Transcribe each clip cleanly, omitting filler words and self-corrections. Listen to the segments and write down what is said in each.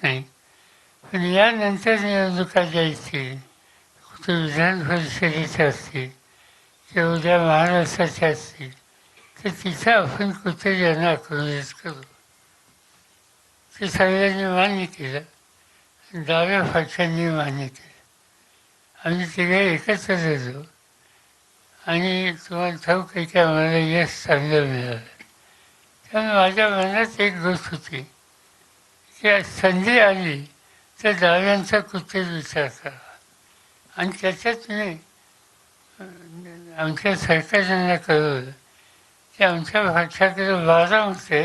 नाही. पण यानंतर निवडणुका ज्या येतील, कुठे विधान परिषदेच्या असतील किंवा उद्या महाराष्ट्राच्या असतील, तर तिथं आपण कुठे यांना अक्रोशित करू. ते सगळ्यांनी मान्य केलं, डाव्या पक्षांनी मान्य केलं. आम्ही तिघे एकत्र येतो आणि तुम्हाला ठाऊक आहे की आम्हाला यश चांगलं मिळालं. त्यामुळे माझ्या मनात एक गोष्ट होती की संधी आली तर डाव्यांचा कुठेच विचार करावा. आणि त्याच्यात मी आमच्या सरकारच्यांना कळवलं की आमच्या पक्षाकडे 12 होते,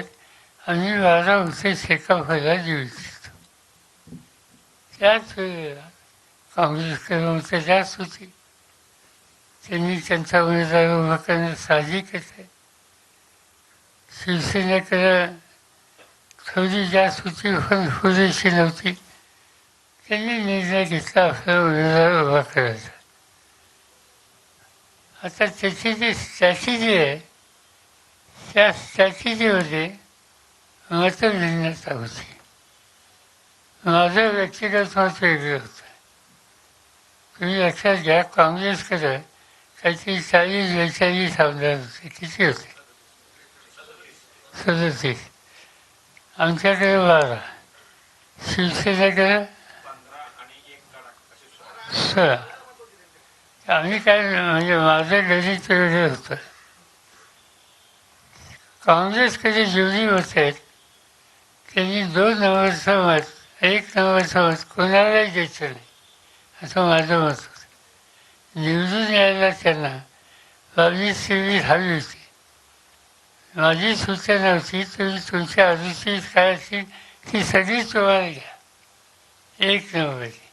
आम्ही 12 होते शेकाफला देऊ इच्छितो. त्याच वेळेला काँग्रेसकडे मतं जास्त होती. त्यांनी त्यांचा उमेदवार उभा करणं साहजिकच आहे. शिवसेनेकडे थोडी जास्त होती पण पुरेशी नव्हती. त्यांनी निर्णय घेतला आपला उमेदवार उभा करायचा. आता त्याची जी स्ट्रॅटेजी आहे त्या स्ट्रॅटेजीमध्ये मतभिन्नता होती. माझं व्यक्तिगत मत वेगळं होतं. तुम्ही लक्षात घ्या, काँग्रेसकडे काहीतरी 40-42 आमदार होते. किती होते? 37. आमच्याकडे 12. शिवसेनेकडे 16. आम्ही काय म्हणजे माझं गणित वेगळं होतं. काँग्रेसकडे जेवढी मत आहेत त्यांनी 2 नंबरचं मत, 1 नंबरचं मत कोणालाही द्यायचं नाही असं माझं मत होतं. निवडून यायला त्यांना 22-23 हवी होती. माझी सूचना होती, तुम्ही तुमच्या अडचणी काय असतील ती सगळी तुम्हाला घ्या 1 नंबरची,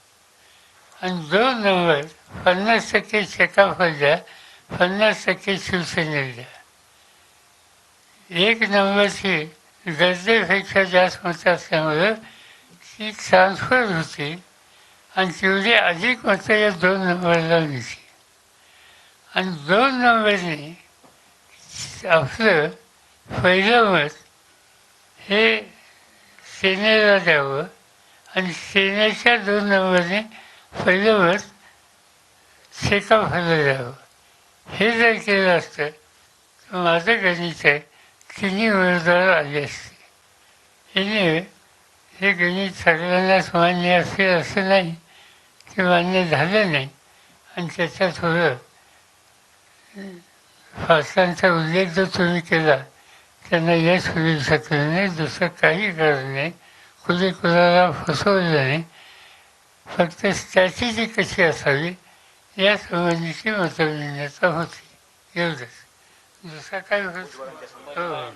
आणि 2 नंबर 50% शेकाफला द्या, 50% शिवसेनेला द्या. 1 नंबरची गरजेपेक्षा जास्त मतं असल्यामुळं ती ट्रान्सफर होती आणि तेवढी अधिक मतं या 2 नंबरला मिळते. आणि 2 नंबरने आपलं पहिलं मत हे सेनेला द्यावं आणि सेनेच्या 2 नंबरने पहिलं मत शेकाफला द्यावं. हे जर केलं असतं तर माझं गणित आहे, तिन्ही उमेदवार आले असते. एनिवे, हे गणित सगळ्यांनाच मान्य असेल असं नाही, ते मान्य झालं नाही. आणि त्याचा थोडं फासांचा उल्लेख जर तुम्ही केला त्यांना यश मिळू शकलं नाही, दुसरं काही कारण नाही. कुणी कुणाला फसवलं नाही. फक्त स्ट्रॅटेजी कशी असावी या संबंधीची मतभिन्नता होती, एवढंच. दुसरा काय होत? हो.